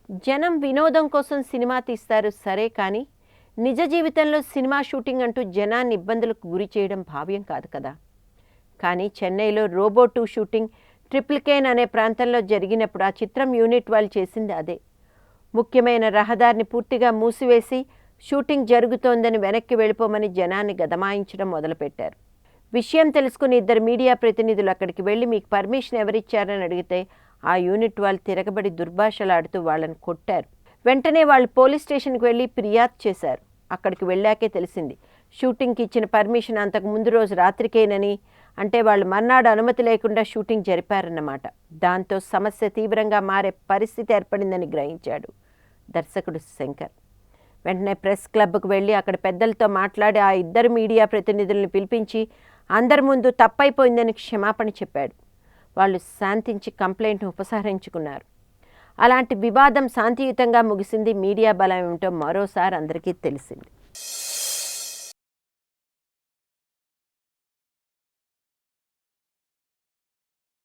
జనం వినోదం కోసం సినిమా తీస్తారు సరే కానీ నిజ జీవితంలో సినిమా షూటింగ్ అంటూ జనాన్ని ఇబ్బందులకు గురి చేయడం భావ్యం కాదు కదా. కానీ చెన్నైలో రోబో 2 షూటింగ్ ట్రిపుల్ కేన్ అనే ప్రాంతంలో జరిగినప్పుడు ఆ చిత్రం యూనిట్ వాళ్ళు చేసింది అదే. ముఖ్యమైన రహదారిని పూర్తిగా మూసివేసి షూటింగ్ జరుగుతోందని వెనక్కి వెళ్ళిపోమని జనాన్ని గదమాయించడం మొదలుపెట్టారు. విషయం తెలుసుకుని 2 మీడియా ప్రతినిధులు అక్కడికి వెళ్ళి మీకు పర్మిషన్ ఎవరిచ్చారని అడిగితే ఆ యూనిట్ వాళ్ళు తిరగబడి దుర్భాషలాడుతూ వాళ్ళని కొట్టారు. వెంటనే వాళ్ళు పోలీస్ స్టేషన్కి వెళ్ళి ఫిర్యాదు చేశారు. అక్కడికి వెళ్ళాకే తెలిసింది షూటింగ్కి ఇచ్చిన పర్మిషన్ అంతకు ముందు రోజు రాత్రికేనని. అంటే వాళ్ళు మర్నాడు అనుమతి లేకుండా షూటింగ్ జరిపారన్నమాట. దాంతో సమస్య తీవ్రంగా మారే పరిస్థితి ఏర్పడిందని గ్రహించాడు దర్శకుడు శంకర్. వెంటనే ప్రెస్ క్లబ్కు వెళ్ళి అక్కడ పెద్దలతో మాట్లాడి ఆ 2 మీడియా ప్రతినిధులను పిలిపించి అందరి ముందు తప్పైపోయిందని క్షమాపణ చెప్పాడు. వాళ్ళు శాంతించి కంప్లైంట్ను ఉపసంహరించుకున్నారు. అలాంటి వివాదం శాంతియుతంగా ముగిసింది. మీడియా బలం ఏమిటో మరోసారి అందరికీ తెలిసింది.